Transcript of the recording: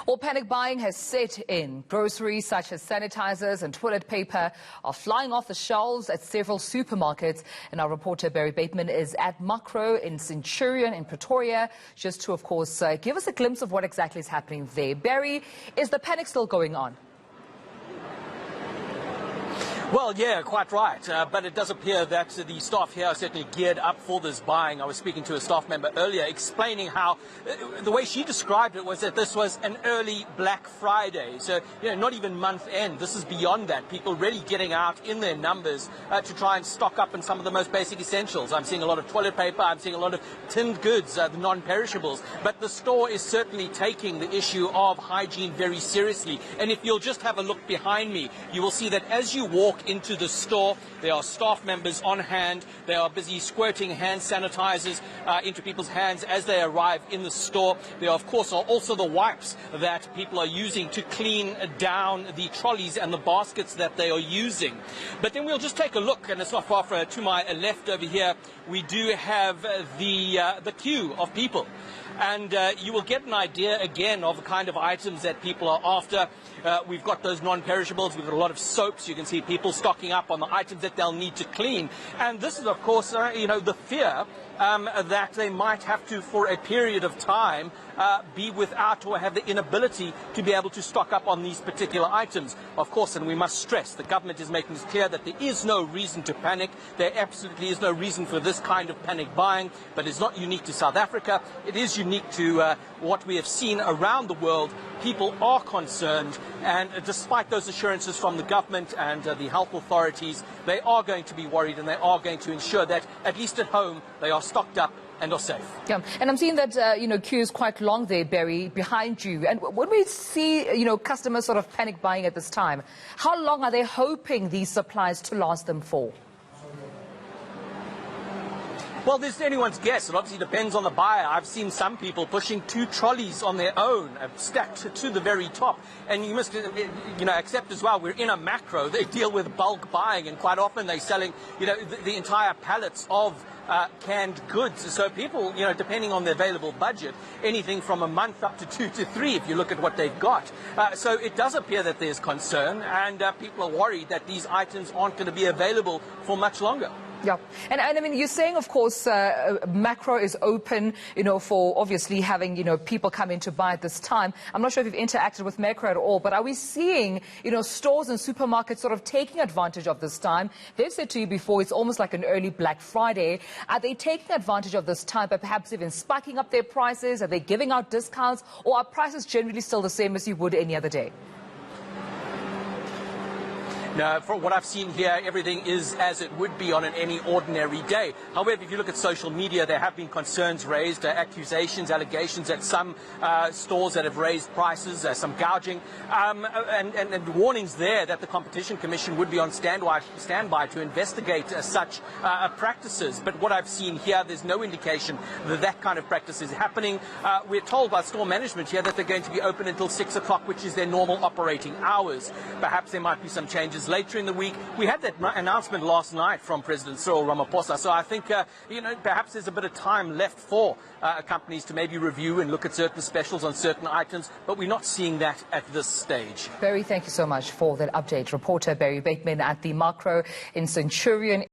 Well, panic buying has set in. Groceries such as sanitizers and toilet paper are flying off the shelves at several supermarkets. And our reporter Barry Bateman is at Macro in Centurion in Pretoria, just to, of course, give us a glimpse of what exactly is happening there. Barry, is the panic still going on? Well, yeah, quite right. But it does appear that the staff here are certainly geared up for this buying. I was speaking to a staff member earlier explaining how the way she described it was that this was an early Black Friday. So, not even month end. This is beyond that. People really getting out in their numbers to try and stock up on some of the most basic essentials. I'm seeing a lot of toilet paper. I'm seeing a lot of tinned goods, the non-perishables. But the store is certainly taking the issue of hygiene very seriously. And if you'll just have a look behind me, you will see that as you walk into the store, there are staff members on hand. They are busy squirting hand sanitizers into people's hands as they arrive in the store. There, of course, are also the wipes that people are using to clean down the trolleys and the baskets that they are using. But then we'll just take a look, and it's not far from to my left over here. We do have the queue of people. And you will get an idea, again, of the kind of items that people are after. We've got those non-perishables. We've got a lot of soaps. You can see people stocking up on the items that they'll need to clean. And this is, of course, the fear that they might have to, for a period of time, be without or have the inability to be able to stock up on these particular items. Of course, and we must stress, the government is making it clear that there is no reason to panic. There absolutely is no reason for this kind of panic buying, but it's not unique to South Africa. It is unique to what we have seen around the world. People are concerned, and despite those assurances from the government and the health authorities, they are going to be worried, and they are going to ensure that, at least at home, they are stocked up and are safe. Yeah, and I'm seeing that, queue is quite long there, Barry, behind you. And when we see, customers sort of panic buying at this time, how long are they hoping these supplies to last them for? Well, this is anyone's guess. It obviously depends on the buyer. I've seen some people pushing 2 trolleys on their own, stacked to the very top. And you must, accept as well, we're in a macro. They deal with bulk buying, and quite often they're selling, the entire pallets of canned goods. So people, depending on the available budget, anything from a month up to 2 to 3 if you look at what they've got. So it does appear that there's concern, and people are worried that these items aren't going to be available for much longer. Yeah, and I mean, you're saying, of course, Macro is open, for obviously having, people come in to buy at this time. I'm not sure if you've interacted with Macro at all, but are we seeing, stores and supermarkets sort of taking advantage of this time? They've said to you before it's almost like an early Black Friday. Are they taking advantage of this time by perhaps even spiking up their prices? Are they giving out discounts, or are prices generally still the same as you would any other day? No, from what I've seen here, everything is as it would be on any ordinary day. However, if you look at social media, there have been concerns raised, accusations, allegations at some stores that have raised prices, some gouging, and warnings there that the Competition Commission would be on standby to investigate such practices. But what I've seen here, there's no indication that that kind of practice is happening. We're told by store management here that they're going to be open until 6 o'clock, which is their normal operating hours. Perhaps there might be some changes later in the week. We had that announcement last night from President Cyril Ramaphosa, so I think, perhaps there's a bit of time left for companies to maybe review and look at certain specials on certain items, but we're not seeing that at this stage. Barry, thank you so much for that update. Reporter Barry Bateman at the Macro in Centurion.